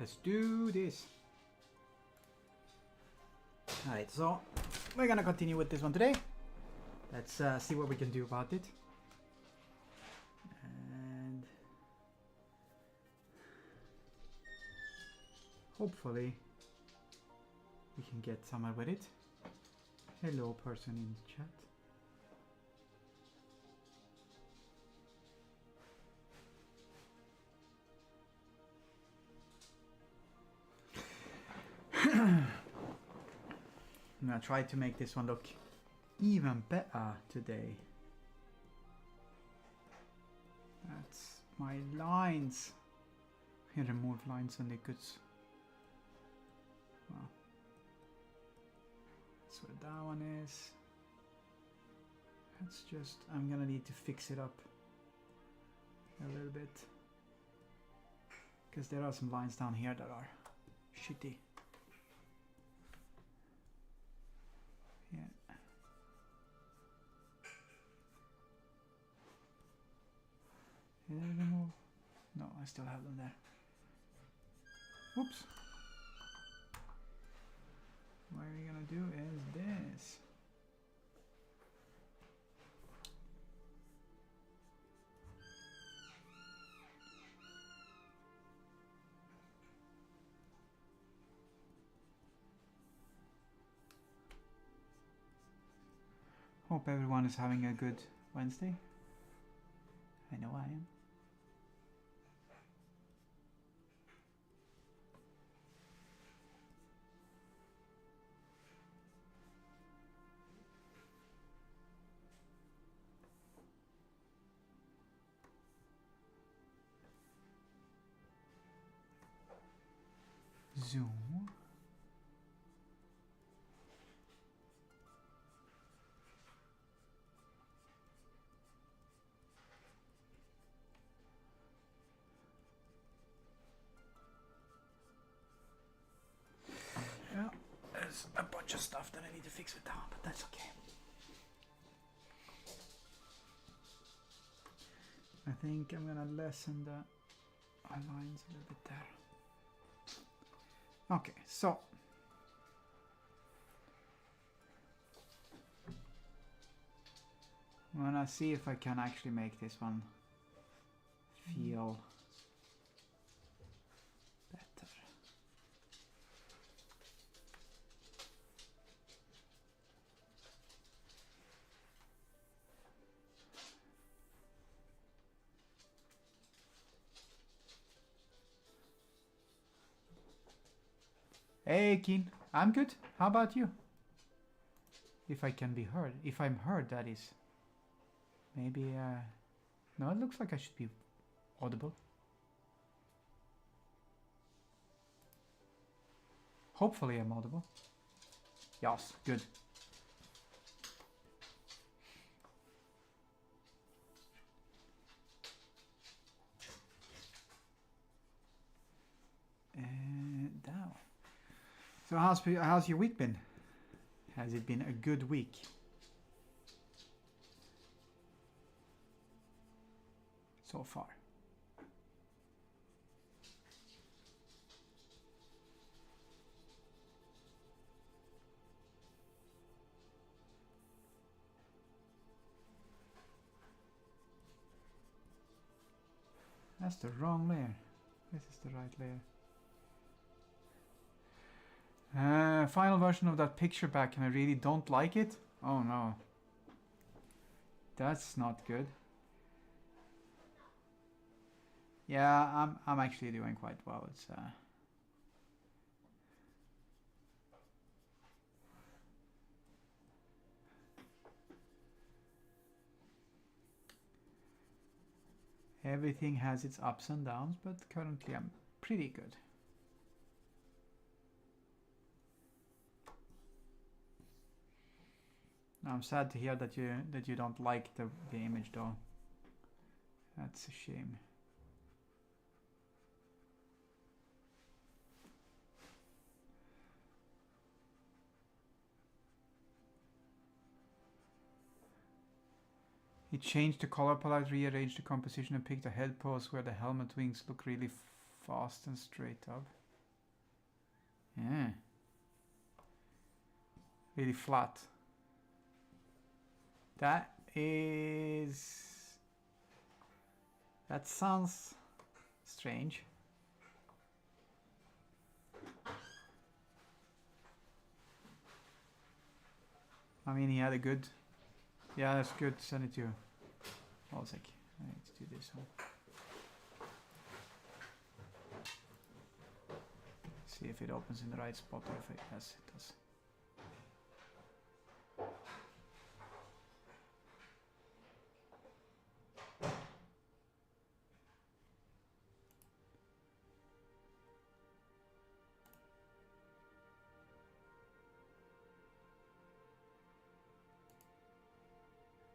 Let's do this. Alright, so we're gonna continue with this one today. Let's see what we can do about it. And hopefully we can get somewhere with it. Hello, person in the chat. I'm gonna try to make this one look even better today. That's my lines. I remove lines and liquids. Well, that's where that one is. That's just, I'm gonna need to fix it up a little bit. Because there are some lines down here that are shitty. Yeah. Did I remove? No, I still have them there. Whoops. What we're gonna do is this. Hope everyone is having a good Wednesday. I know I am. Zoom. Yeah, there's a bunch of stuff that I need to fix with that, but that's okay. I think I'm gonna lessen the lines a little bit there. Okay, so I'm gonna see if I can actually make this one feel better. Hey Keen, I'm good. How about you? If I can be heard. If I'm heard, that is. Maybe, no, it looks like I should be audible. Hopefully I'm audible. Yes, good. And now. So how's your week been? Has it been a good week? So far. That's the wrong layer. This is the right layer. Final version of that picture back and I really don't like it. Oh no. That's not good. Yeah, I'm actually doing quite well. It's everything has its ups and downs, but currently I'm pretty good. I'm sad to hear that you don't like the image though. That's a shame. He changed the color palette, rearranged the composition and picked a head pose where the helmet wings look really fast and straight up. Yeah. Really flat. That sounds strange. I mean, he had a good... Yeah, that's good. Send it to you. Hold a sec. I need to do this one. See if it opens in the right spot or if it... Yes, it does.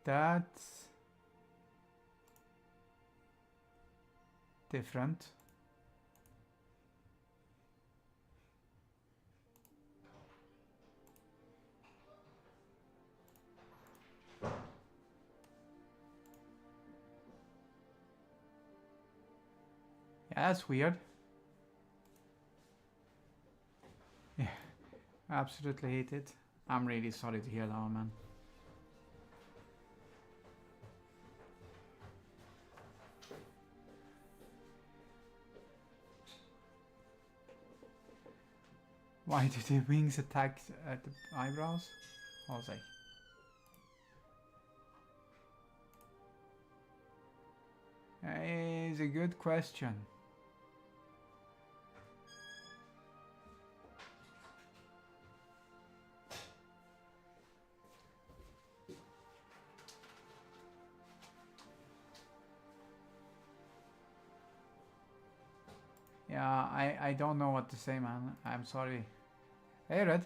That's different. Yeah, that's weird. Yeah, absolutely hate it. I'm really sorry to hear that one, man. Why do the wings attack at the eyebrows? I was like... It's a good question. Yeah, I don't know what to say, man. I'm sorry. Hey, Red.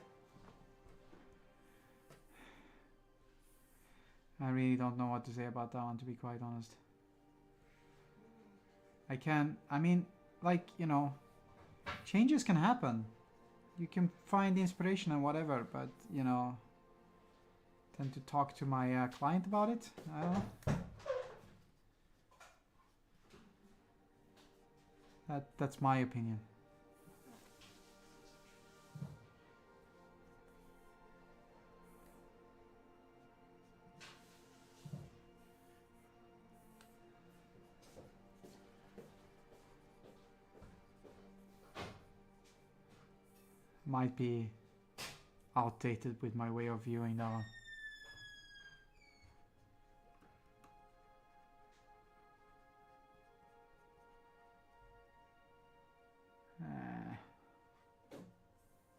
I really don't know what to say about that one, to be quite honest. I mean, like, you know, changes can happen. You can find inspiration and whatever, but, you know, tend to talk to my client about it. I don't know. That's my opinion. Might be outdated with my way of viewing that one.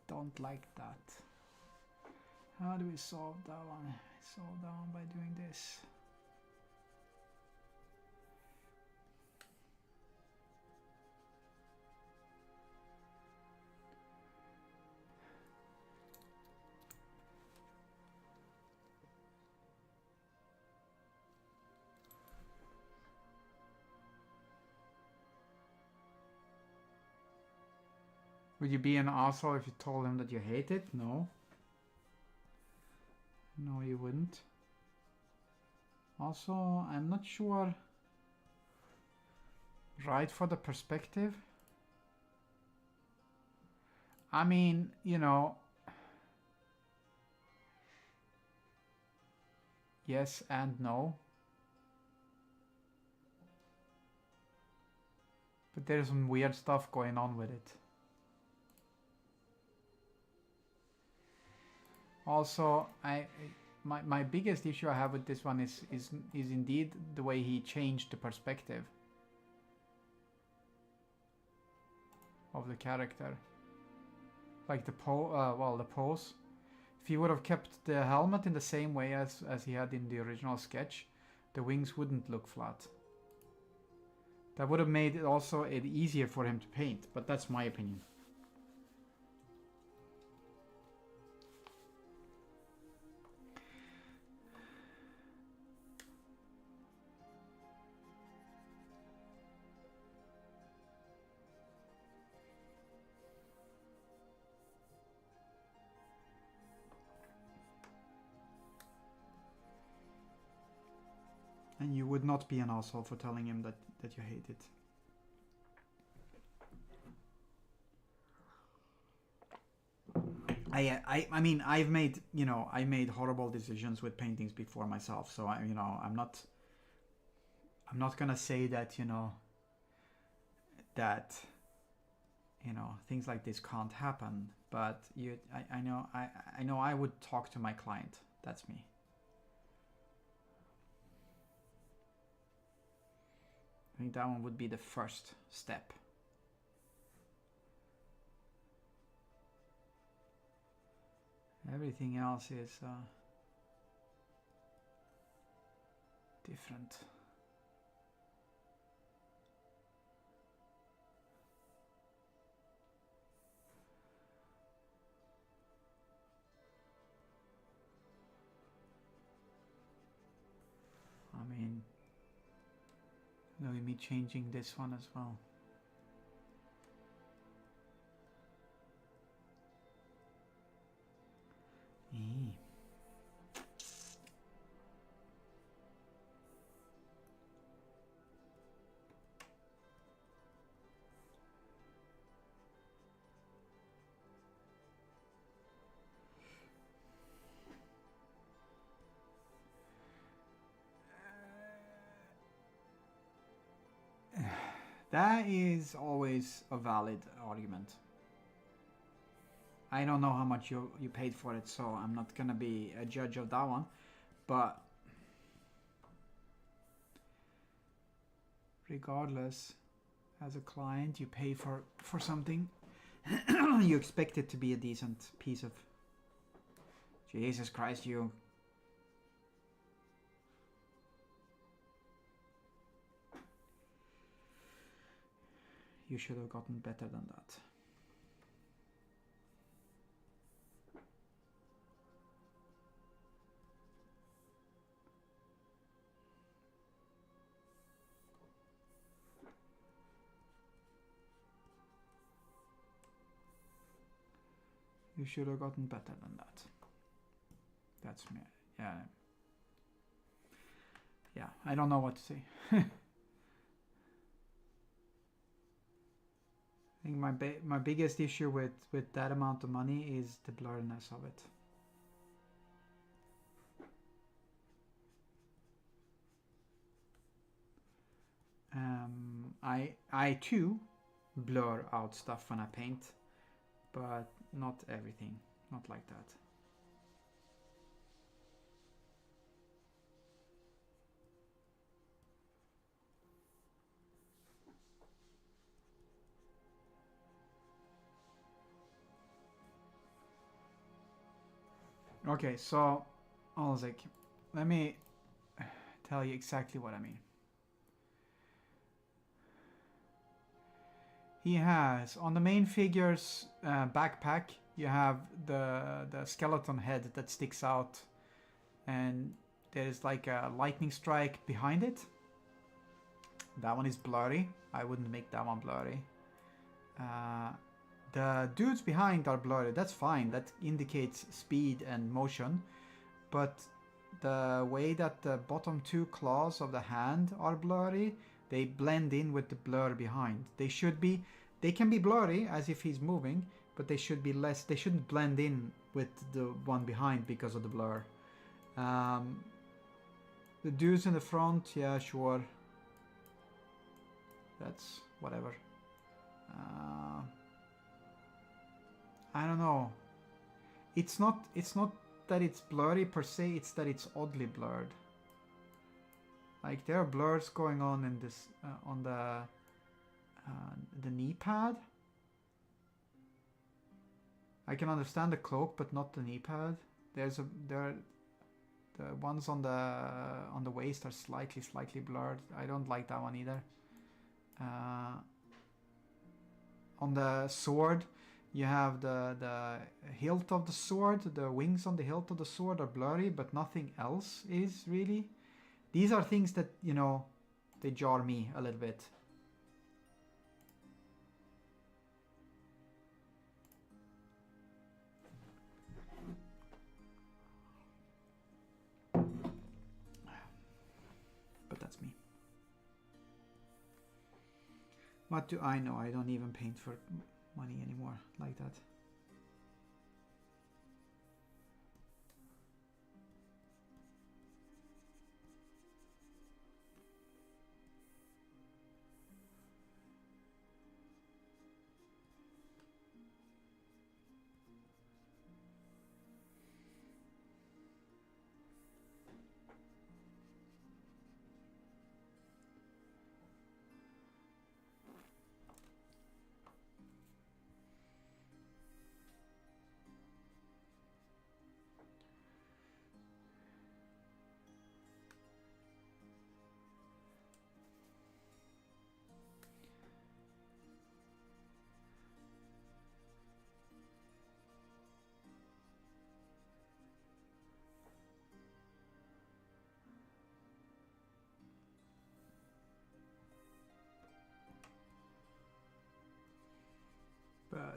Don't like that. How do we solve that one? Solve that one by doing this. Would you be an asshole if you told him that you hate it? No. No, you wouldn't. Also, I'm not sure. Right for the perspective? I mean, you know. Yes and no. But there's some weird stuff going on with it. Also, my biggest issue I have with this one is indeed the way he changed the perspective of the character. Like the pose. If he would have kept the helmet in the same way as he had in the original sketch, the wings wouldn't look flat. That would have made it also easier for him to paint, but that's my opinion. And you would not be an asshole for telling him that you hate it. I mean, I've made, you know, I made horrible decisions with paintings before myself, so I, you know, I'm not gonna say that, you know, that, you know, things like this can't happen, but I know, I know I would talk to my client. That's me. I think that one would be the first step. Everything else is different. I mean, look at me changing this one as well. Eee. That is always a valid argument. I don't know how much you paid for it, so I'm not gonna be a judge of that one. But regardless, as a client, you pay for something. You expect it to be a decent piece of. Jesus Christ, you. You should have gotten better than that. You should have gotten better than that. That's me. Yeah. Yeah, I don't know what to say. I think my biggest issue with that amount of money is the blurriness of it. I too blur out stuff when I paint, but not everything, not like that. Okay, so Olzik, let me tell you exactly what I mean. He has, on the main figure's backpack, you have the skeleton head that sticks out, and there's like a lightning strike behind it. That one is blurry. I wouldn't make that one blurry. The dudes behind are blurry. That's fine. That indicates speed and motion. But the way that the bottom two claws of the hand are blurry, they blend in with the blur behind. They can be blurry as if he's moving, but they should be less. They shouldn't blend in with the one behind because of the blur. The dudes in the front, yeah, sure. That's whatever. I don't know. It's not that it's blurry per se, it's that it's oddly blurred. Like there are blurs going on in this on the knee pad. I can understand the cloak, but not the knee pad. The ones on the waist are slightly blurred. I don't like that one either. On the sword, you have the hilt of the sword. The wings on the hilt of the sword are blurry, but nothing else is really. These are things that, you know, they jar me a little bit. But that's me. What do I know? I don't even paint for money anymore like that.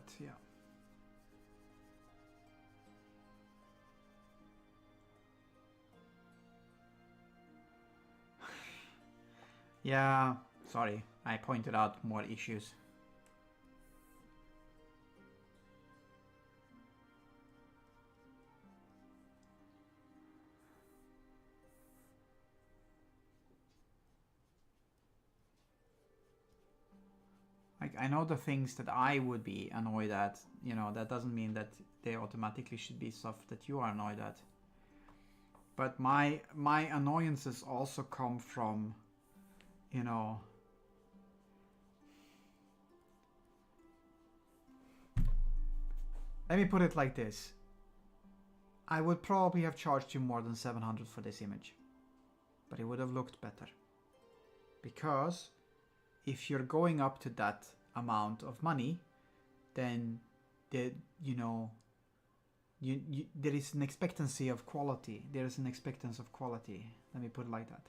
but yeah. Yeah, sorry, I pointed out more issues. Like, I know the things that I would be annoyed at, you know, that doesn't mean that they automatically should be stuff that you are annoyed at. But my annoyances also come from, you know, let me put it like this. I would probably have charged you more than 700 for this image, but it would have looked better. Because if you're going up to that amount of money, then you know, there is an expectancy of quality. There is an expectancy of quality. Let me put it like that.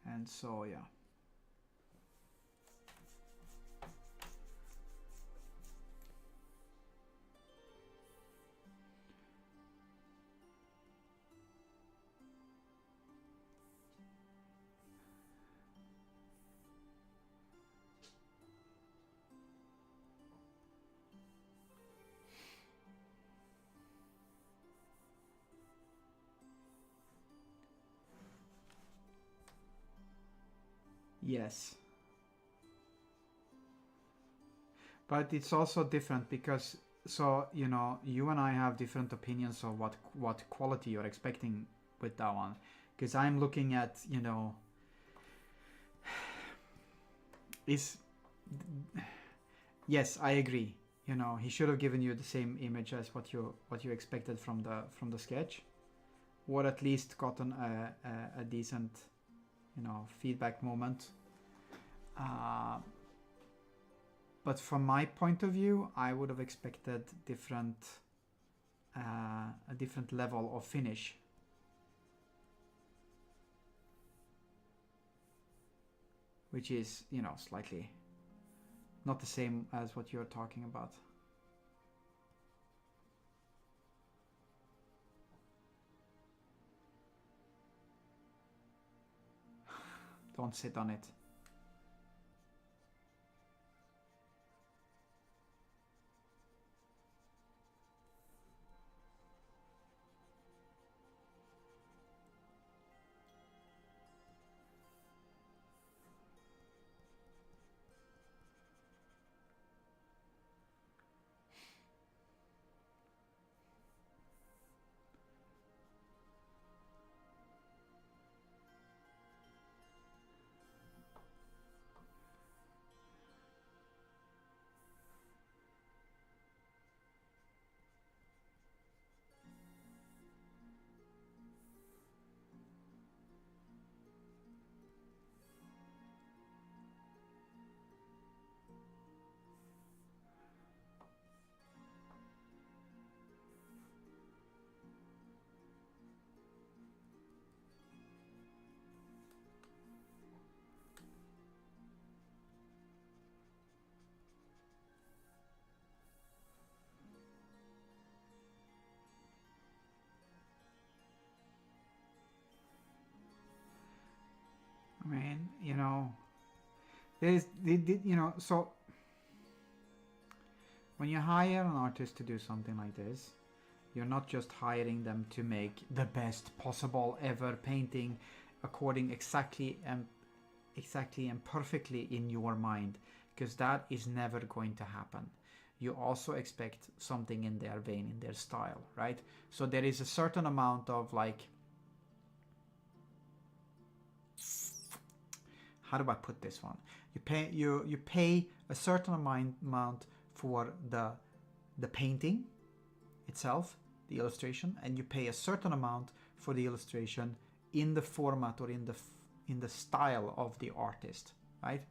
And so, yeah. Yes. But it's also different because, so, you know, you and I have different opinions of what quality you're expecting with that one. Because I'm looking at, you know, is, yes, I agree. You know, he should have given you the same image as what you expected from the sketch, or at least gotten a decent, you know, feedback moment. But from my point of view, I would have expected a different level of finish. Which is, you know, slightly not the same as what you're talking about. Don't sit on it. I mean, you know, there's, you know, so when you hire an artist to do something like this, you're not just hiring them to make the best possible ever painting according exactly and perfectly in your mind, because that is never going to happen. You also expect something in their vein, in their style, right? So there is a certain amount of, like, how do I put this one? You pay a certain amount for the painting itself, the illustration, and you pay a certain amount for the illustration in the format or in the style of the artist, right?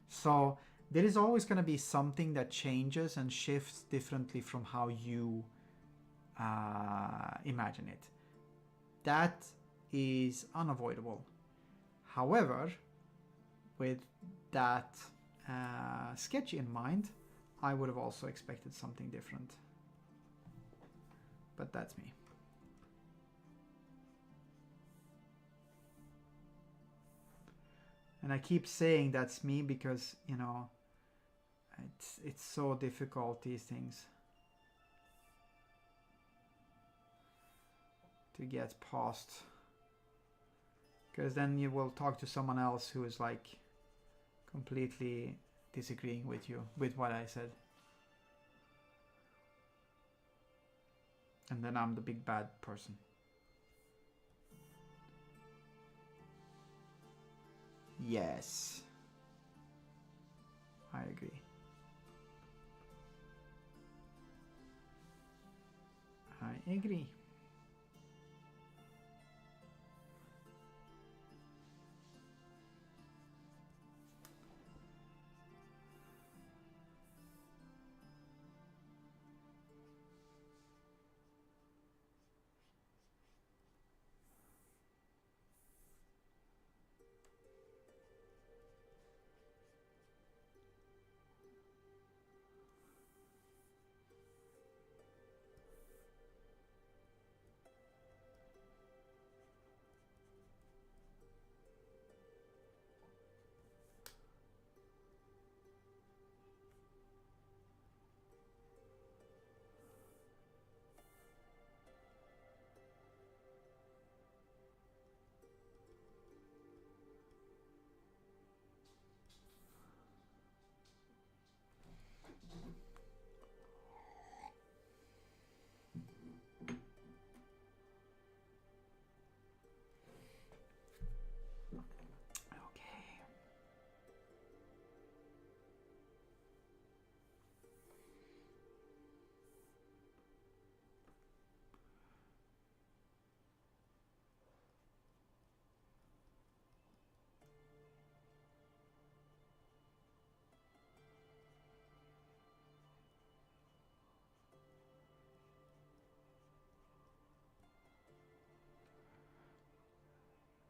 So there is always going to be something that changes and shifts differently from how you imagine it. That is unavoidable. However, with that sketch in mind, I would have also expected something different. But that's me. And I keep saying that's me because, you know, it's so difficult, these things, to get past. Because then you will talk to someone else who is like completely disagreeing with you, with what I said. And then I'm the big bad person. Yes. I agree. I agree.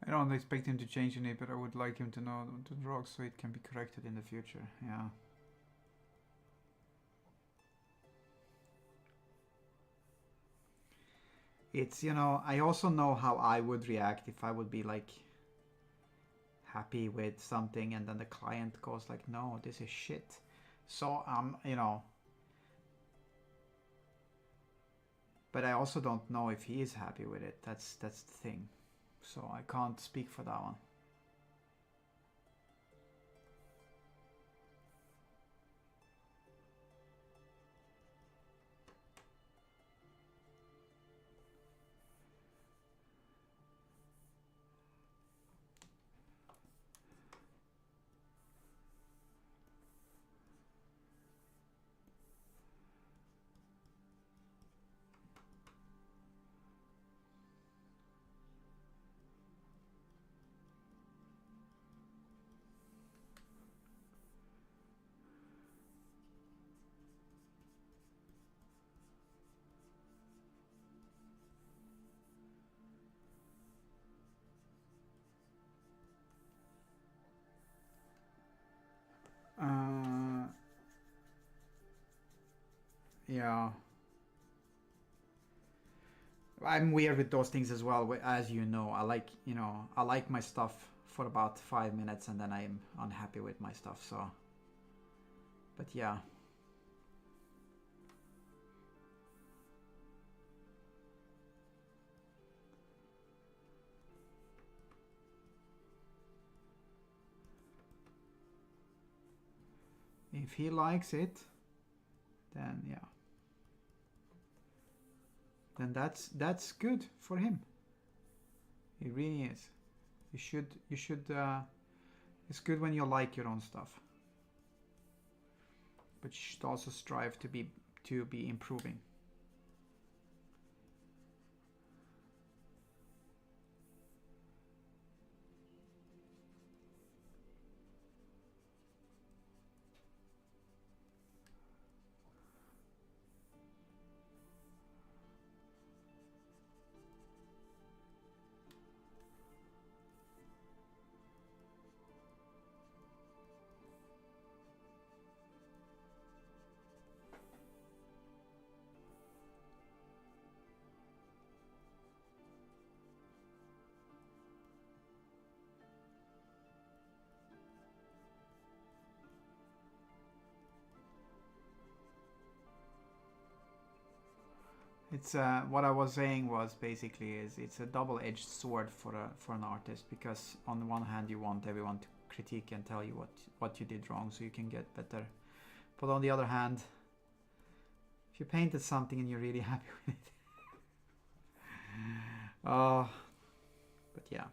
I don't expect him to change any, but I would like him to know the drugs so it can be corrected in the future. Yeah. It's, you know, I also know how I would react if I would be like happy with something and then the client goes like, no, this is shit. So, you know, but I also don't know if he is happy with it. That's the thing. So I can't speak for that one. Yeah. I'm weird with those things as well, as you know. I like, you know, I like my stuff for about 5 minutes and then I'm unhappy with my stuff, so. But yeah. If he likes it, then yeah. Then that's good for him. It really is. You should it's good when you like your own stuff. But you should also strive to be improving. It's what I was saying was basically is it's a double-edged sword for an artist, because on the one hand you want everyone to critique and tell you what you did wrong so you can get better, but on the other hand, if you painted something and you're really happy with it, but yeah.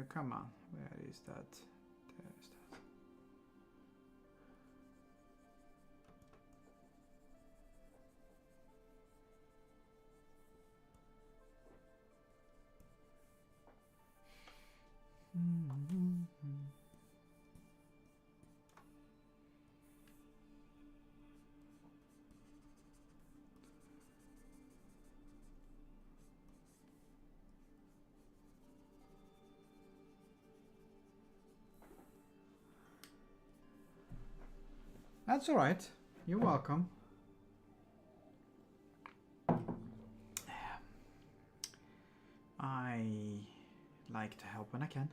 Come on, where is that? There is that. That's all right. You're welcome. I like to help when I can.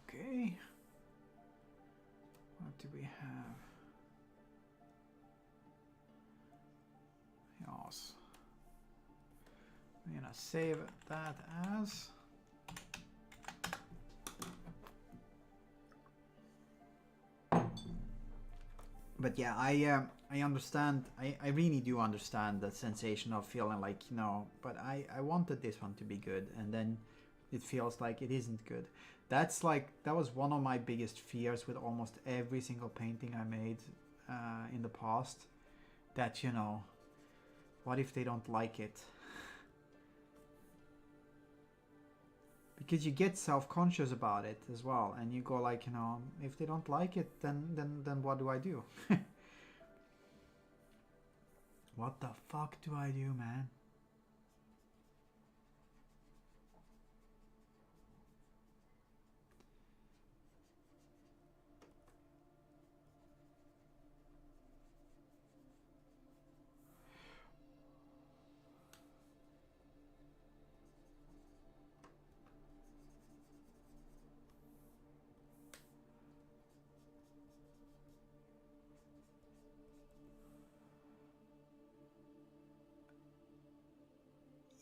Okay. What do we have? Yes. I'm gonna save that as. But yeah, I understand. I really do understand the sensation of feeling like, you know, but I wanted this one to be good, and then it feels like it isn't good. That's like, that was one of my biggest fears with almost every single painting I made in the past. That, you know, what if they don't like it? Because you get self-conscious about it as well, and you go like, you know, if they don't like it, then what do I do? What the fuck do I do, man?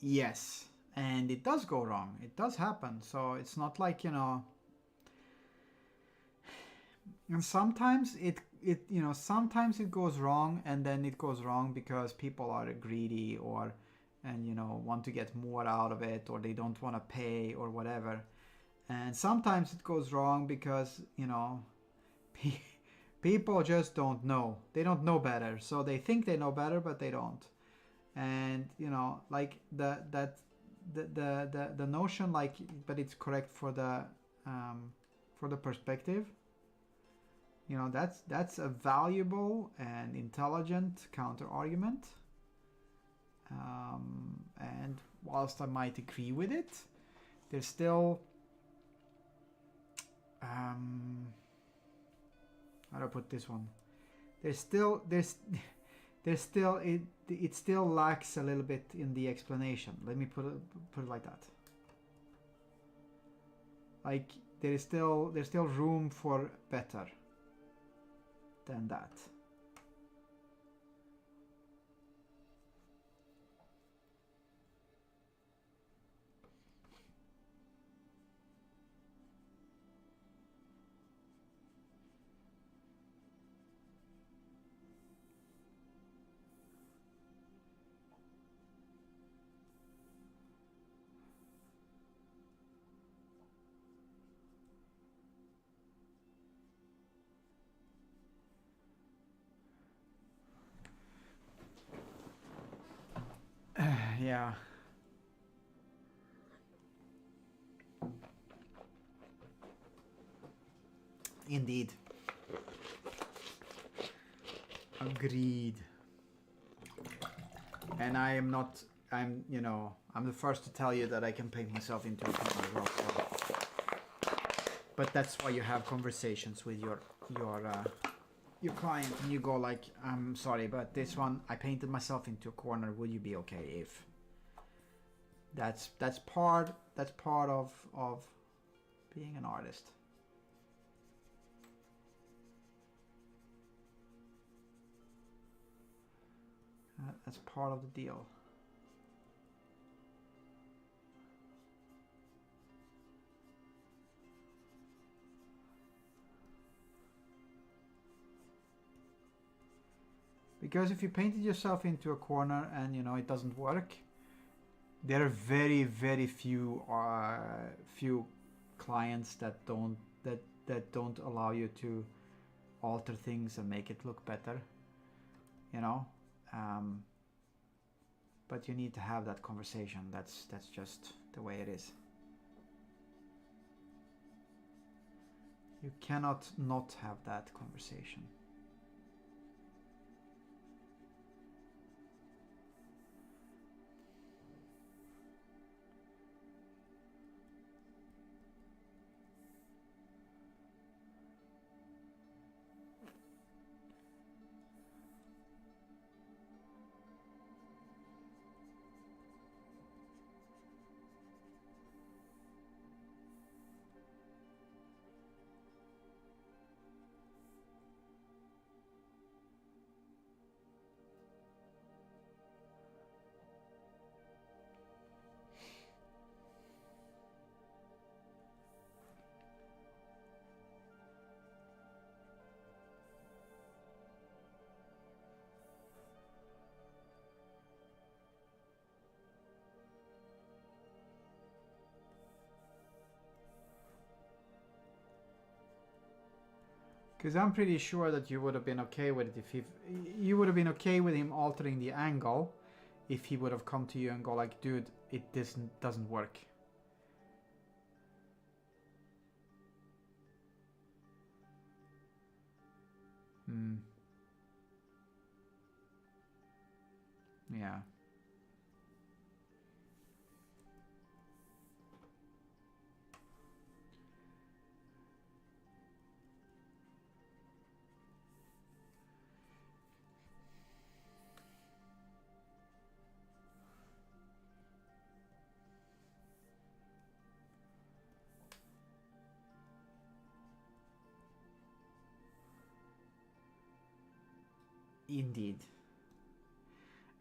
Yes, and it does go wrong. It does happen. So it's not like, you know, and sometimes sometimes it goes wrong, and then it goes wrong because people are greedy, or and you know, want to get more out of it, or they don't want to pay or whatever. And sometimes it goes wrong because, you know, people just don't know. They don't know better. So they think they know better, but they don't. And you know, like the notion, like, but it's correct for the perspective. You know, that's a valuable and intelligent counter argument. And and whilst I might agree with it, there's still how do I put this one? It still lacks a little bit in the explanation. Let me put it like that. Like there's still room for better than that. Yeah. Indeed. Agreed. And I'm the first to tell you that I can paint myself into a corner as well. So. But that's why you have conversations with your client, and you go like, I'm sorry, but this one I painted myself into a corner. Would you be okay if? That's part of being an artist. That's part of the deal. Because if you painted yourself into a corner and it doesn't work, there are very, very few clients that don't allow you to alter things and make it look better. But you need to have that conversation. That's just the way it is. You cannot not have that conversation. Because I'm pretty sure that you would have been okay with it if you would have been okay with him altering the angle if he would have come to you and go like, dude, it doesn't work. Yeah. Indeed.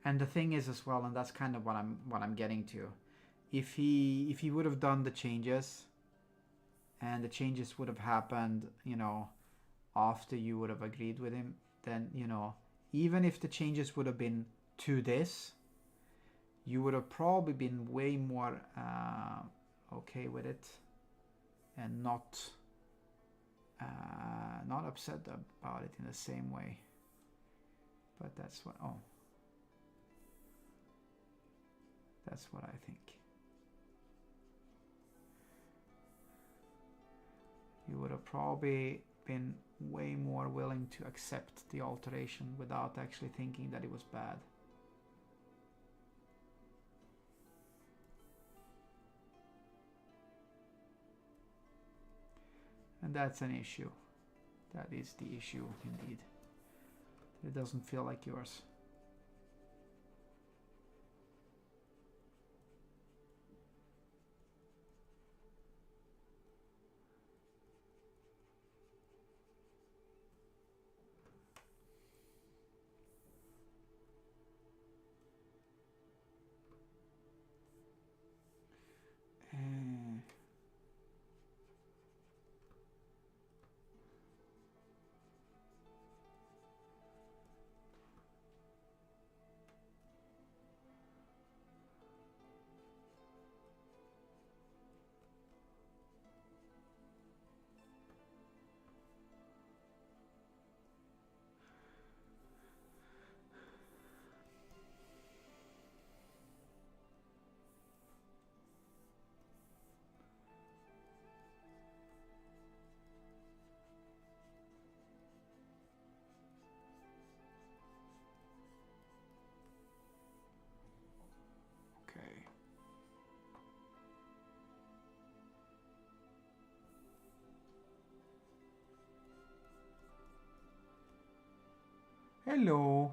And the thing is as well, and that's kind of what I'm getting to. If he would have done the changes, and the changes would have happened, after you would have agreed with him, then even if the changes would have been to this, you would have probably been way more okay with it, and not upset about it in the same way. But that's what that's what I think. You would have probably been way more willing to accept the alteration without actually thinking that it was bad. That's an issue. That is the issue, indeed. It doesn't feel like yours. Okay. Hello.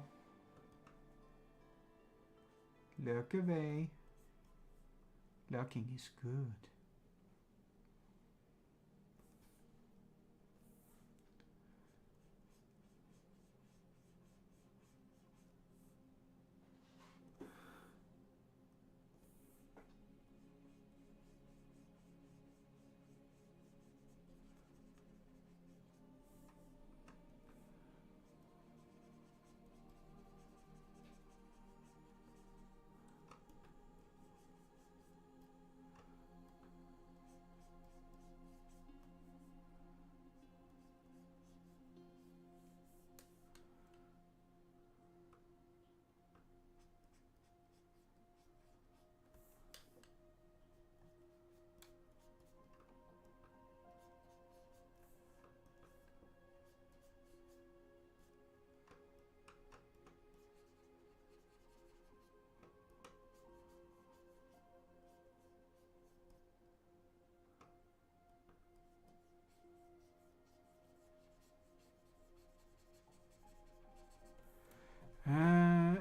Look away. Looking is good.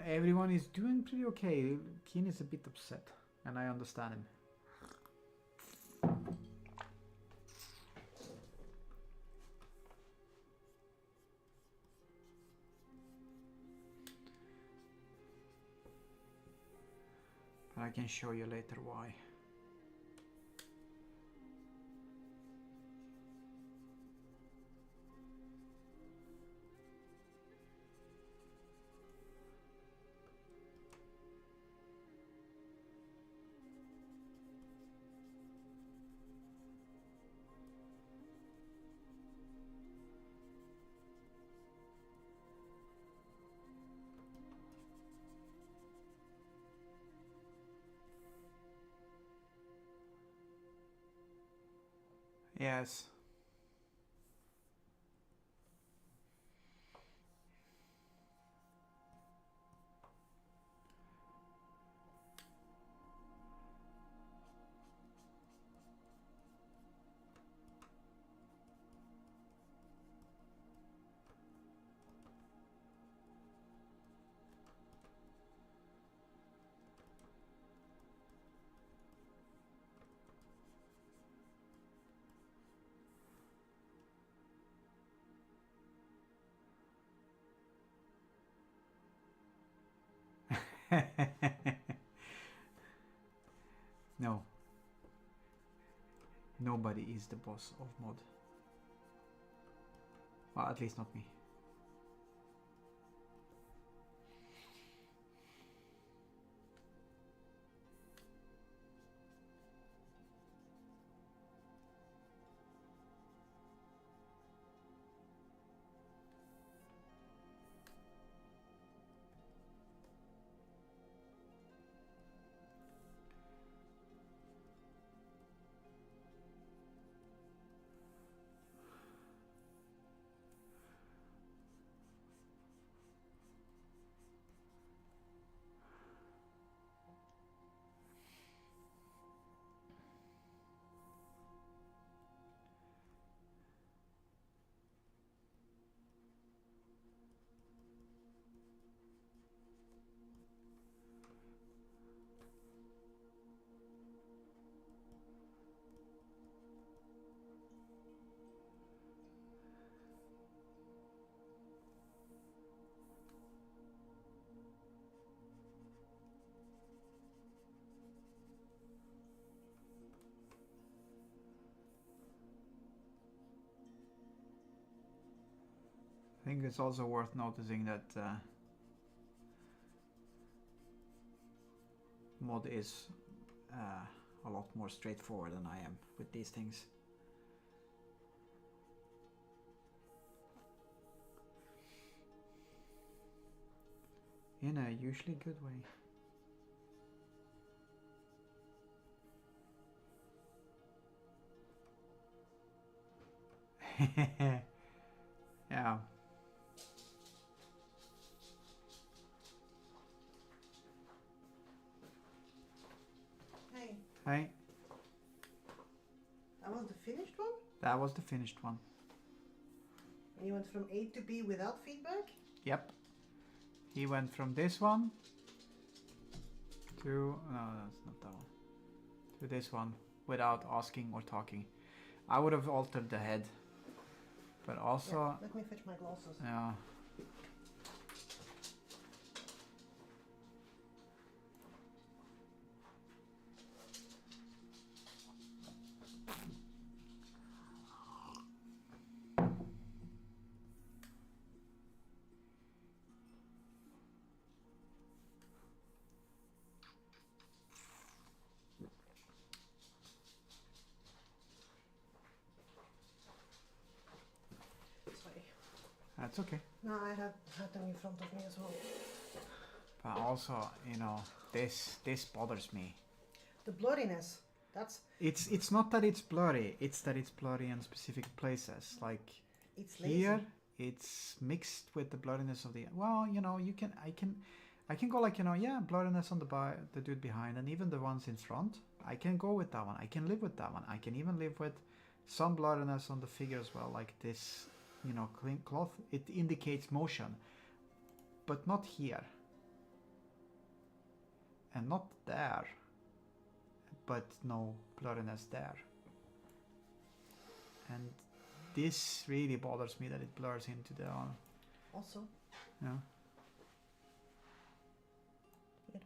Everyone is doing pretty okay. Keen is a bit upset, and I understand him. But I can show you later why. Yes. No. Nobody is the boss of mod. Well, at least not me. think it's also worth noticing that mod is a lot more straightforward than I am with these things. In a usually good way. Yeah. Hey. Hey. That was the finished one? That was the finished one. And you went from A to B without feedback? Yep. He went from this one to... No, that's not that one. To this one without asking or talking. I would have altered the head. But also... Yeah, let me fetch my glasses. Yeah. Sorry. That's okay. No, I had them in front of me as well. But also, you know, this bothers me. The blurriness. That's... It's not that it's blurry, it's that it's blurry in specific places. Like It's lazy. here, it's mixed with the blurriness of the... Well, you know, I can go like, you know, yeah, blurriness on the dude behind, and even the ones in front. I can go with that one. I can live with that one. I can even live with some blurriness on the figure as well, like this, you know, clean cloth. It indicates motion, but not here. And not there. But no blurriness there. And this really bothers me that it blurs into the... Also. Yeah. Here.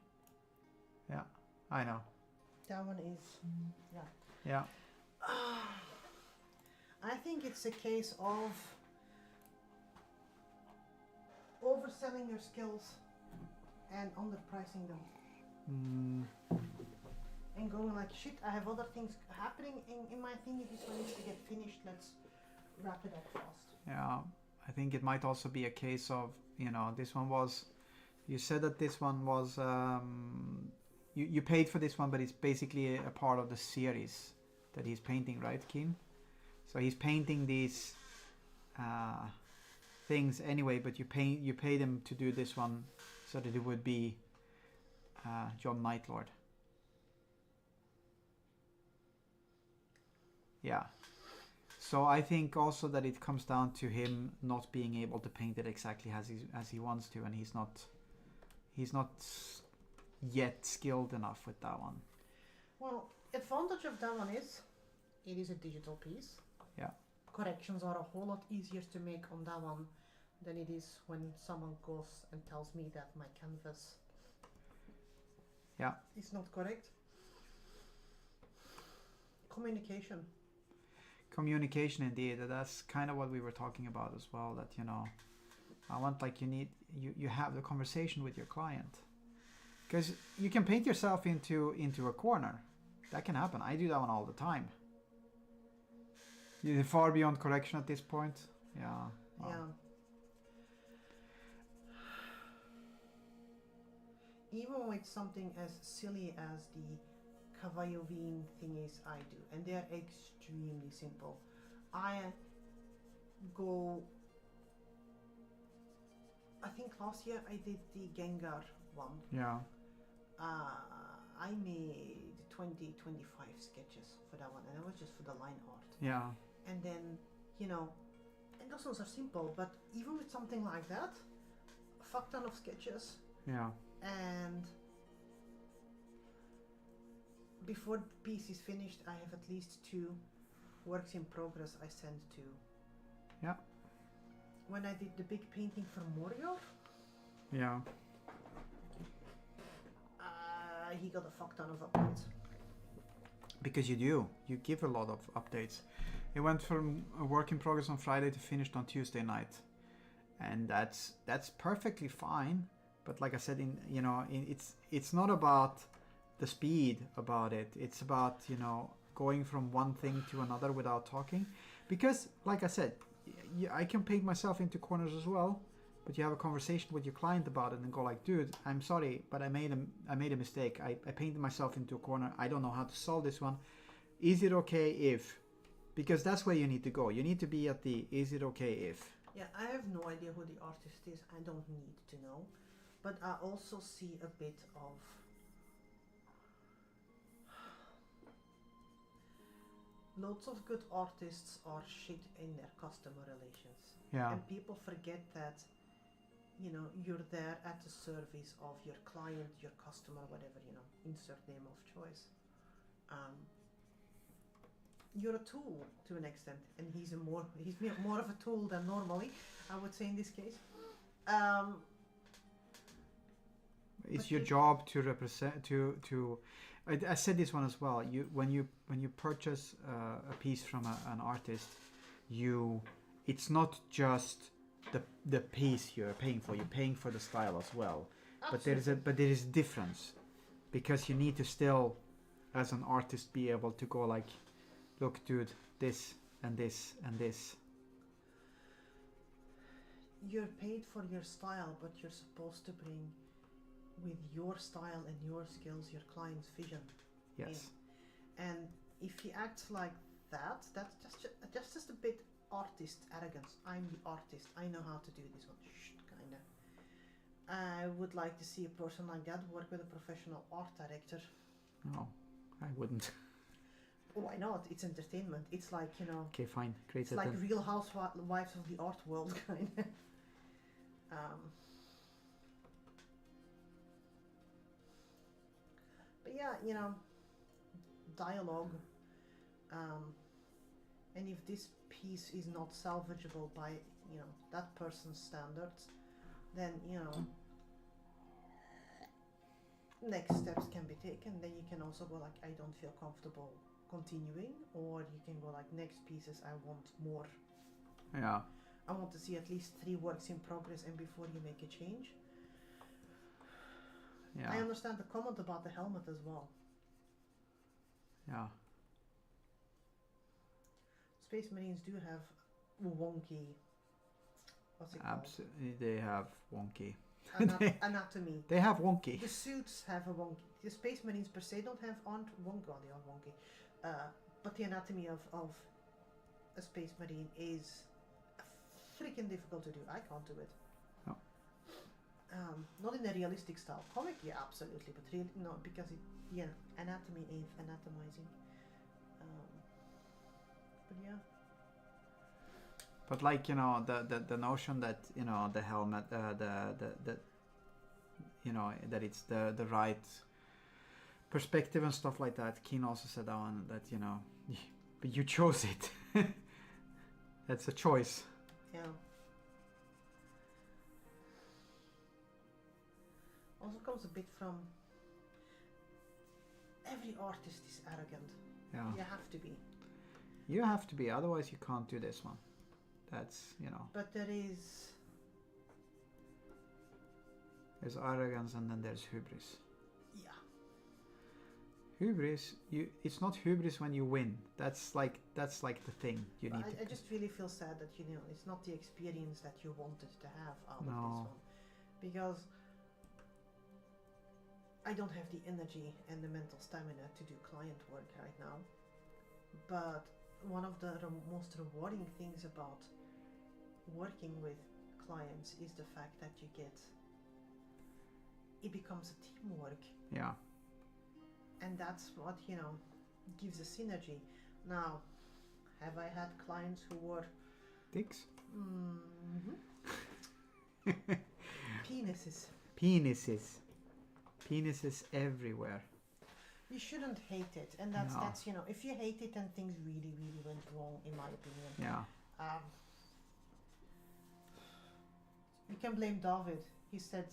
Yeah, I know. That one is... Yeah. Yeah. I think it's a case of overselling your skills and underpricing them. And going like, shit, I have other things happening in my thingy, this one needs to get finished, let's wrap it up fast. Yeah, I think it might also be a case of, you know, this one was... You said that this one was... You paid for this one, but it's basically a part of the series that he's painting, right, Keen? So he's painting these things anyway, but you paid him to do this one so that it would be John Nightlord. Yeah. So I think also that it comes down to him not being able to paint it exactly as he wants to, and he's not yet skilled enough with that one. Well, advantage of that one is it is a digital piece. Yeah. Corrections are a whole lot easier to make on that one than it is when someone goes and tells me that my canvas is not correct. Communication indeed. That's kind of what we were talking about as well, that, you know, I want, like, you have the conversation with your client, because you can paint yourself into a corner. That can happen. I do that one all the time. You're far beyond correction at this point. Yeah. Wow. Yeah. Even with something as silly as the Cavallo Veen thingies I do, and they are extremely simple. I think last year I did the Gengar one. Yeah. I made 20-25 sketches for that one, and that was just for the line art. Yeah. And then, you know, and those ones are simple, but even with something like that, a fuck ton of sketches. Yeah. And before the piece is finished, I have at least 2 works in progress I send to. Yeah. When I did the big painting for Morior, Yeah. He got a fuck ton of updates. Because you give a lot of updates. It went from a work in progress on Friday to finished on Tuesday night. and that's perfectly fine. But like I said, it's not about the speed about it. It's about going from one thing to another without talking, because like I said, I can paint myself into corners as well. But you have a conversation with your client about it and go like, dude, I'm sorry, but I made a mistake. I painted myself into a corner. I don't know how to solve this one. Is it okay if? Because that's where you need to go. You need to be at the is it okay if? Yeah, I have no idea who the artist is. I don't need to know. But I also see a bit of loads of good artists are shit in their customer relations. Yeah. And people forget that you're there at the service of your client, your customer, whatever, insert name of choice. You're a tool to an extent, and he's more of a tool than normally, I would say in this case. It's your job to represent to I said this one as well. When you purchase a piece from an artist, it's not just the piece you're paying for. You're paying for the style as well. Absolutely. But there is difference, because you need to still, as an artist, be able to go like, look, dude, this and this and this. You're paid for your style, but you're supposed to bring with your style and your skills your client's vision. Yes. And if he acts like that, that's just a bit artist arrogance. I'm the artist. I know how to do this one. Kinda. I would like to see a person like that work with a professional art director. No, I wouldn't. Why not? It's entertainment. It's like, Okay, fine. Great. it's like Real Housewives of the art world, kind of. But yeah, dialogue. And if this piece is not salvageable by, that person's standards, then, next steps can be taken. Then you can also go like, I don't feel comfortable continuing, or you can go like, next pieces, I want more. Yeah. I want to see at least 3 works in progress and before you make a change. Yeah. I understand the comment about the helmet as well. Yeah. Space Marines do have wonky, what's it called? Absolutely, they have wonky. Anatomy. They have wonky. The suits have a wonky. The Space Marines per se aren't wonky. Well, they are wonky. But the anatomy of a Space Marine is freaking difficult to do. I can't do it. No. Not in a realistic style. Comic, yeah, absolutely, but really, no, because anatomy ain't anatomizing. But yeah. But like the notion that the helmet that it's the right perspective and stuff like that. Keen also said that but you chose it. That's a choice. Yeah. Also comes a bit from every artist is arrogant. Yeah. You have to be. You have to be, otherwise you can't do this one. That's But there's arrogance, and then there's hubris. Yeah. Hubris, it's not hubris when you win. That's like the thing you need. I just really feel sad that it's not the experience that you wanted to have out of this one, because I don't have the energy and the mental stamina to do client work right now. But one of the most rewarding things about working with clients is the fact that it becomes a teamwork. Yeah. And that's what, gives a synergy. Now, have I had clients who were... Dicks? Mm-hmm. Penises. Penises everywhere. You shouldn't hate it, and that's if you hate it, then things really, really went wrong, in my opinion. Yeah. You can blame David. He said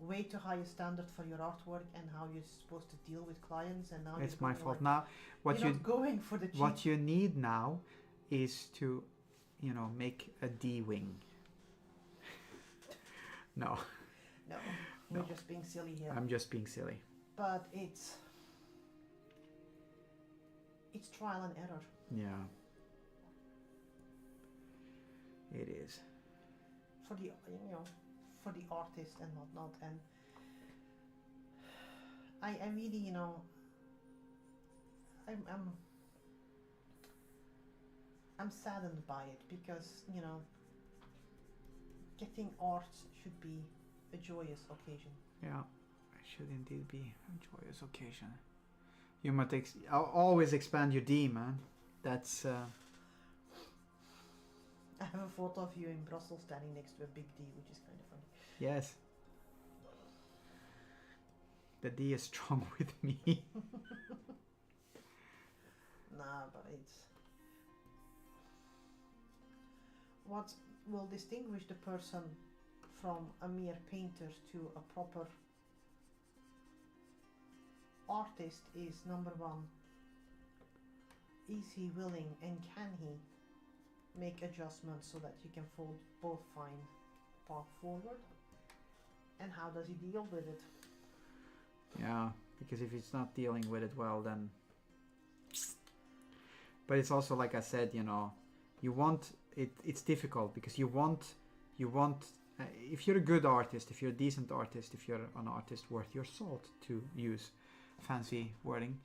way too high a standard for your artwork and how you're supposed to deal with clients, and now it's my fault. Now, what you're not going for the cheap. What you need now is to, make a D-wing. No. No, we're No. just being silly here. I'm just being silly. But it's trial and error. Yeah. It is. For the for the artist and whatnot, and I really I'm saddened by it because getting art should be a joyous occasion. Yeah. It should indeed be a joyous occasion. You must always expand your D, man. That's I have a photo of you in Brussels standing next to a big D, which is kind of funny. yes. The D is strong with me. Nah, but it's what will distinguish the person from a mere painter to a proper artist is number one, is he willing and can he make adjustments so that you can both find path forward, and how does he deal with it? Yeah, because if he's not dealing with it well, then. But it's also like I said, you want it. It's difficult because you want. If you're a good artist, if you're a decent artist, if you're an artist worth your salt, to use fancy wording,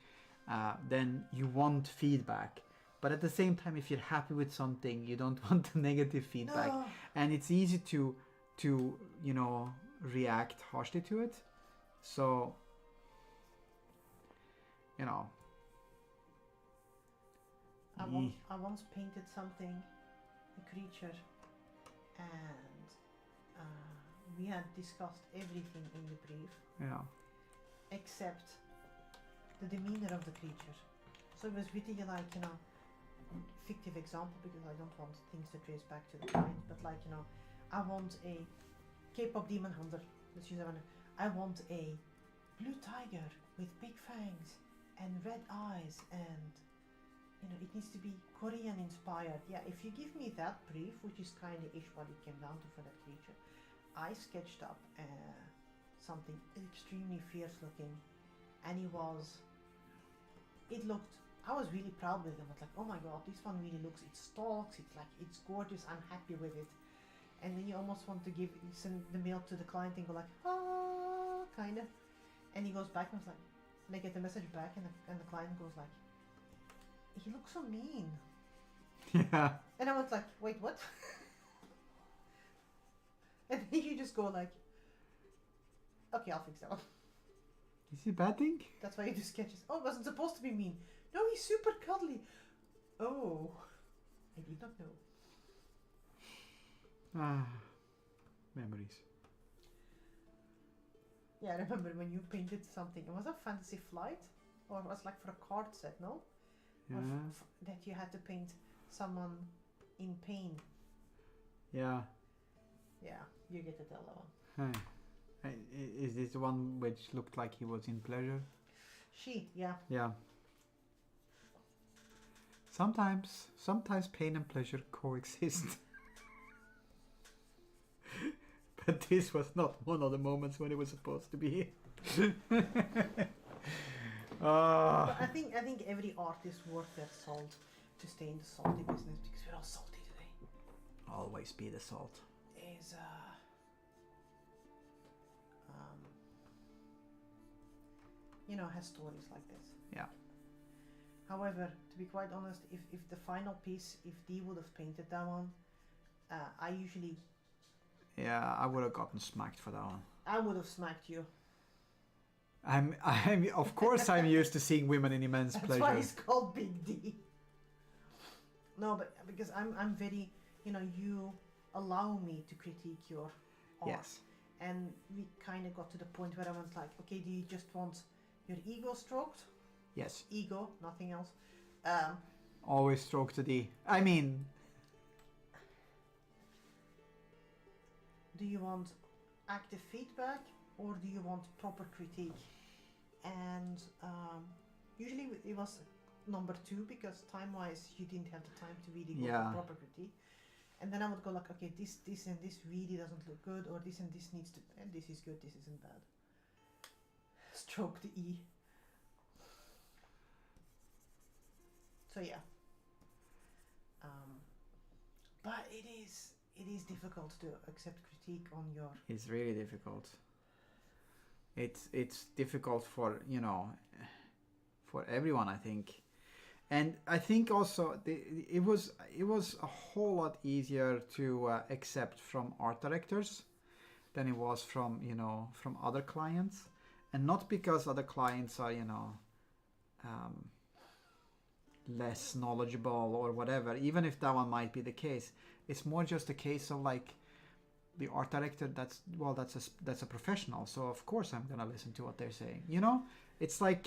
then you want feedback. But at the same time, if you're happy with something, you don't want the negative feedback. No. And it's easy to react harshly to it. So, I once painted something, a creature, and we had discussed everything in the brief yeah, except the demeanor of the creature. So it was really like, fictive example because I don't want things to trace back to the client, but like, I want a K-pop demon hunter. Let's use that one. I want a blue tiger with big fangs and red eyes, and it needs to be Korean inspired. Yeah, if you give me that brief, which is kind of ish what it came down to for that creature, I sketched up something extremely fierce looking, and I was really proud with it. I was like, oh my god, this one really looks, it stalks, it's gorgeous, I'm happy with it. And then you almost want to send the mail to the client and go like, ah, kind of. And he goes back and was like, and I get the message back, and the client goes like, he looks so mean. yeah. And I was like, wait, what? And then you just go like, okay, I'll fix that one. Is it a bad thing? That's why you do sketches. Oh, it wasn't supposed to be mean. No, he's super cuddly. Oh, I did not know. Ah, memories. Yeah, I remember when you painted something. It was a Fantasy Flight, or it was like for a card set, no? Yeah. That you had to paint someone in pain. Yeah. Yeah, you get to tell that one. Hey. Is this the one which looked like he was in pleasure? Yeah. Yeah. Sometimes pain and pleasure coexist. But this was not one of the moments when it was supposed to be. But I think every artist worth their salt to stay in the salty business, because we're all salty today. Always be the salt. Is has stories like this. Yeah. However, to be quite honest, if the final piece, if Dee would have painted that one, I usually... Yeah, I would have gotten smacked for that one. I would have smacked you. I'm of course I'm used to seeing women in immense pleasure. That's why it's called Big D. No, but because I'm very, you allow me to critique your art. Yes. And we kind of got to the point where I went like, okay, do you just want your ego stroked? Yes. Ego, nothing else. Always stroke the D. I mean... Do you want active feedback or do you want proper critique? And usually it was number 2 because time-wise you didn't have the time to really go for proper critique. And then I would go like, okay, this and this really doesn't look good, or this and this needs to, and this is good, this isn't bad. Stroke the E. So yeah. But it is difficult to accept critique on your. It's really difficult. It's difficult for, you know, for everyone, I think. And I think also it was a whole lot easier to accept from art directors than it was from, you know, from other clients. And not because other clients are, you know, less knowledgeable or whatever, even if that one might be the case. It's more just a case of like the art director, that's a professional, so of course I'm gonna listen to what they're saying, you know. It's like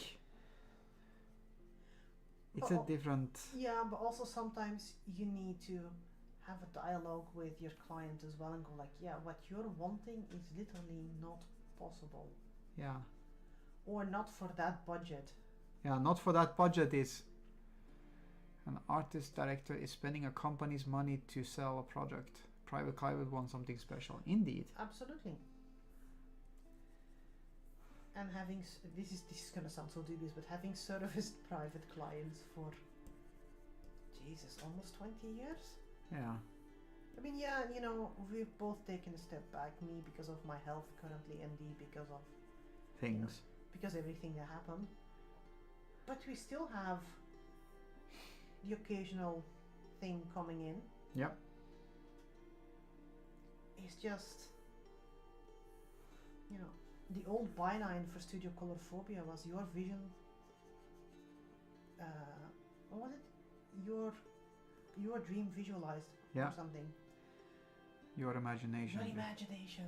it's a different. Yeah, but also sometimes you need to have a dialogue with your client as well and go like, yeah, what you're wanting is literally not possible. Yeah. Or not for that budget. Yeah, not for that budget. Is an artist director is spending a company's money to sell a project. Private client would want something special. Indeed. Absolutely. And having, this is gonna sound so dubious, but having serviced private clients for, Jesus, almost 20 years? Yeah. I mean, yeah, you know, we've both taken a step back, me because of my health currently, and Dee because of things. You know, because everything that happened. But we still have the occasional thing coming in. Yep. It's just, you know, the old byline for Studio Color Phobia was your vision. What was it? Your dream visualized, yeah, or something. Your imagination. Your imagination.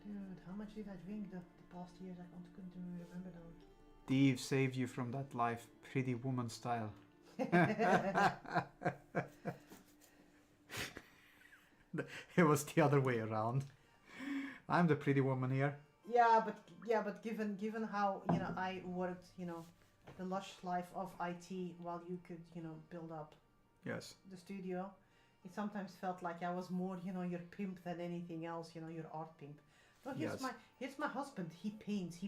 Dude, how much did I drink the past years? I couldn't even remember now. Steve saved you from that life, Pretty Woman style. It was the other way around. I'm the pretty woman here. Yeah, but given how, you know, I worked, you know, the lush life of IT while you could, you know, build up. Yes. The studio, it sometimes felt like I was more, you know, your pimp than anything else, you know, your art pimp. No, here's my husband. He paints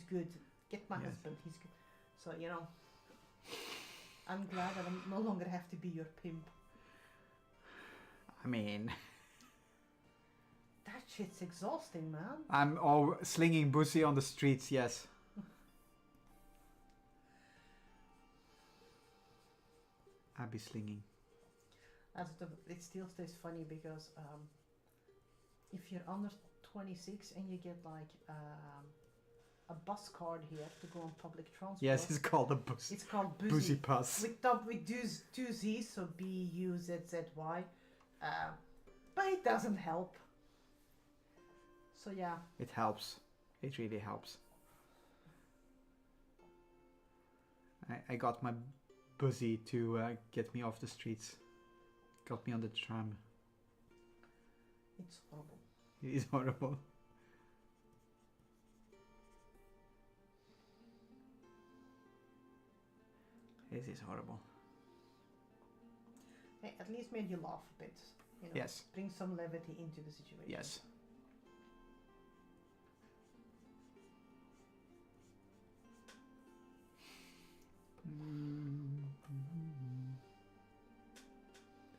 good. Get my husband. He's good. So, you know, I'm glad that I no longer have to be your pimp. I mean, that shit's exhausting, man. I'm all slinging pussy on the streets. Yes. I'll be slinging. It still stays funny because if you're under 26 and you get like a bus card here to go on public transport. Yes, it's called a bus. It's called Buzzy Pass. With two Z's, so B-U-Z-Z-Y. But it doesn't help. So yeah. It helps. It really helps. I got my buzzy to get me off the streets. Got me on the tram. It's horrible. It is horrible. This is horrible. Hey, at least made you laugh a bit. You know, yes. Bring some levity into the situation. Yes.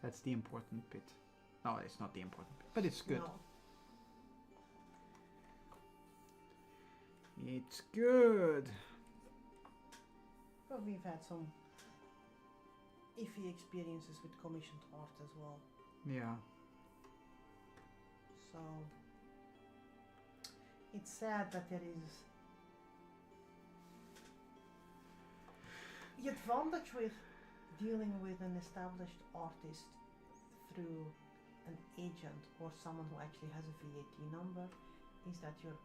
That's the important bit. No, it's not the important bit, but it's good. No. It's good. But we've had some iffy experiences with commissioned art as well. Yeah. So it's sad that there is the advantage with dealing with an established artist through an agent or someone who actually has a VAT number is that you're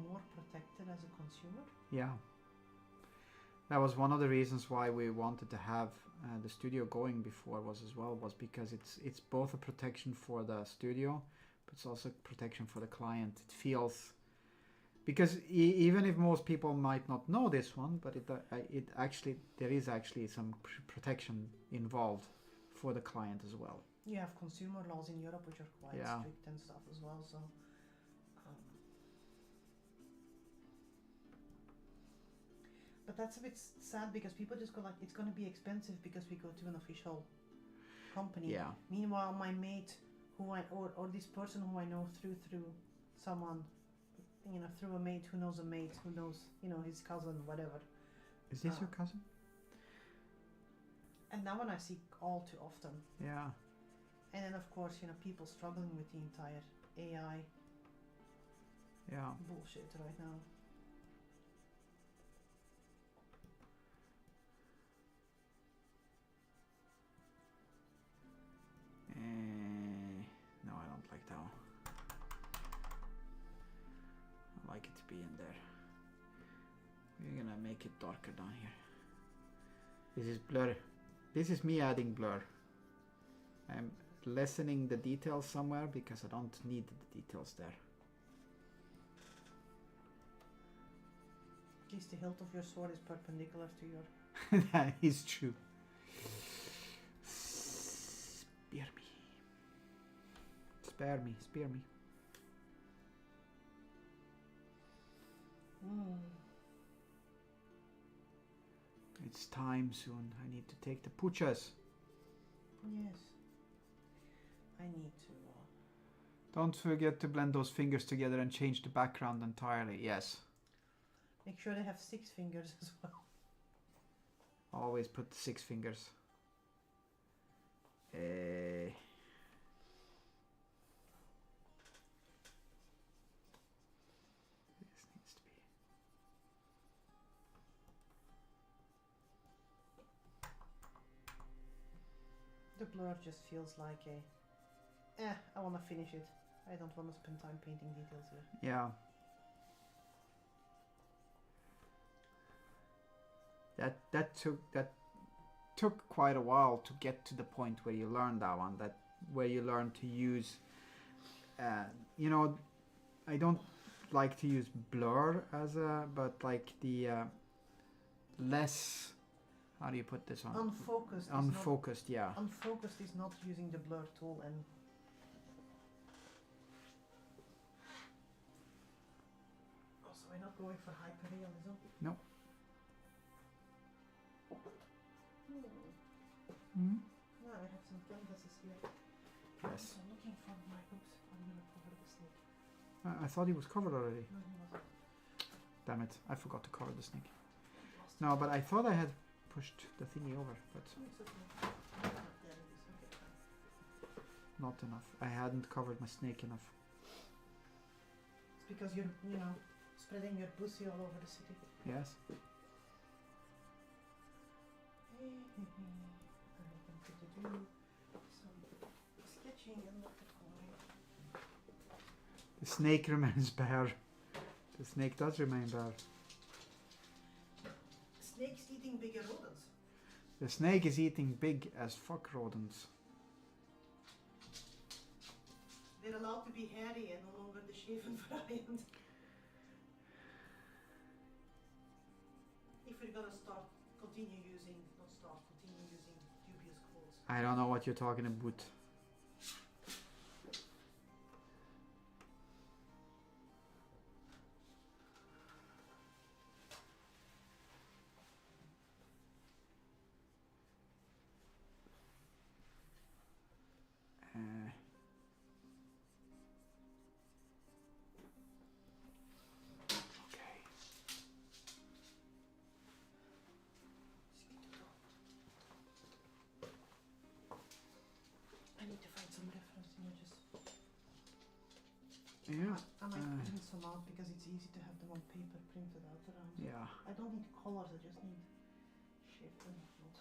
more protected as a consumer. Yeah. That was one of the reasons why we wanted to have the studio going before was because it's both a protection for the studio, but it's also protection for the client. It feels, because even if most people might not know this one, but there is actually some protection involved for the client as well. You have consumer laws in Europe which are quite Yeah. strict and stuff as well, so but that's a bit sad because people just go like, it's gonna be expensive because we go to an official company. Yeah. Meanwhile, my mate, who I or this person who I know through someone, through a mate who knows his cousin, whatever. Is this your cousin? And that one I see all too often. Yeah. And then of course, people struggling with the entire AI Yeah. bullshit right now. No, I don't like that one. I like it to be in there. We're gonna make it darker down here. This is blur. This is me adding blur. I'm lessening the details somewhere because I don't need the details there. At least the hilt of your sword is perpendicular to your... That is true. Spear me. Spare me. Spear me. It's time soon. I need to take the puchas. Yes. I need to... Don't forget to blend those fingers together and change the background entirely. Yes. Make sure they have 6 fingers as well. Always put 6 fingers. This needs to be... The blur just feels like I want to finish it. I don't want to spend time painting details here. Yeah. That took quite a while to get to the point where you learn that one. Where you learn to use. I don't like to use blur but like the less. How do you put this on? Unfocused. Unfocused, yeah. Unfocused is not using the blur tool, and also we're not going for hyperrealism. No. No, I have some canvases here. Yes. I'm looking for my books. I'm gonna cover the snake. I thought he was covered already. No, he wasn't. Damn it! I forgot to cover the snake. Lost No, but I thought I had pushed the thingy over, but it. It's okay. There it is. Okay, fine. not enough. I hadn't covered my snake enough. It's because you're, spreading your pussy all over the city. Yes. I'm going to do some sketching and watercoloring. The snake remains bare. The snake does remain bare. Snakes eating bigger rodents. The snake is eating big as fuck rodents. They're allowed to be hairy and no longer the shaven variant. If we're gonna continue using dubious quotes. I don't know what you're talking about. I need to find some reference images. Yeah. I might print some out because it's easy to have them on paper printed out around. Yeah. I don't need colors, I just need shape and whatnot.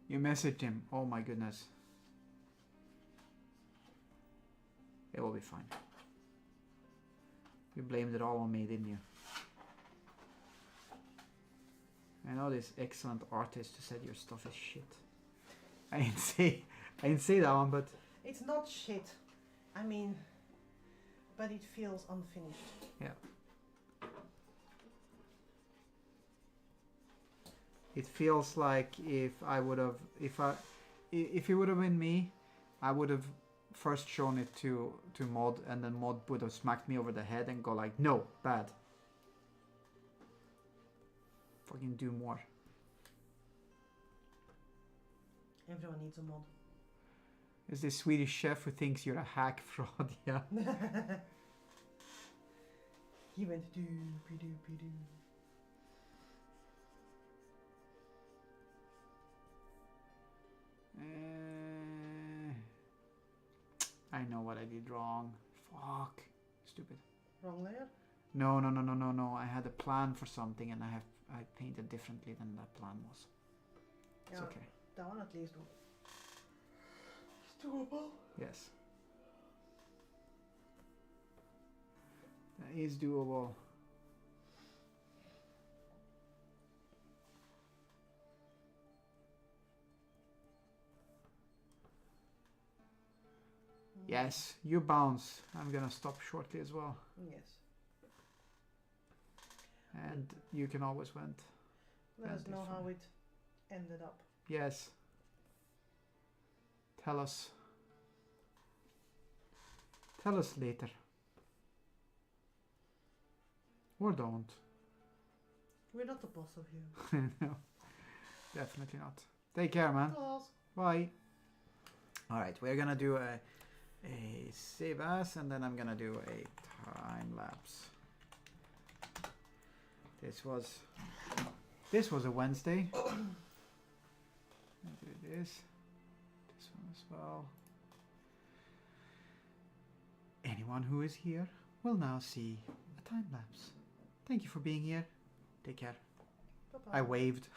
You messaged him. Oh my goodness. It will be fine. You blamed it all on me, didn't you? I know this excellent artist who said your stuff is shit. I didn't say that one, but It's not shit. I mean, but it feels unfinished. yeah. It feels like if it would have been me, I would have first shown it to Mod, and then Mod would have smacked me over the head and go like, no, bad. Fucking do more. Everyone needs a mod. Is this Swedish chef who thinks you're a hack fraud? Yeah. He went doopy doopy doo. I know what I did wrong. Fuck. Stupid. Wrong layer? No. I had a plan for something and I painted differently than that plan was. It's Yeah, okay. that one at least. It's doable. Yes. That is doable. Yes, you bounce. I'm gonna stop shortly as well. Yes. And you can always vent. Let us That know is how fine. it ended up. Yes. Tell us. Tell us later. Or don't. We're not the boss of you. No, definitely not. Take care, man. Boss. Bye. Alright, we're gonna do a save as, and then I'm gonna do a time lapse. This was a Wednesday. I'll do this one as well. Anyone who is here will now see a time lapse. Thank you for being here. Take care. Bye-bye. I waved.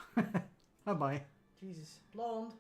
Bye bye. Jesus. Blonde.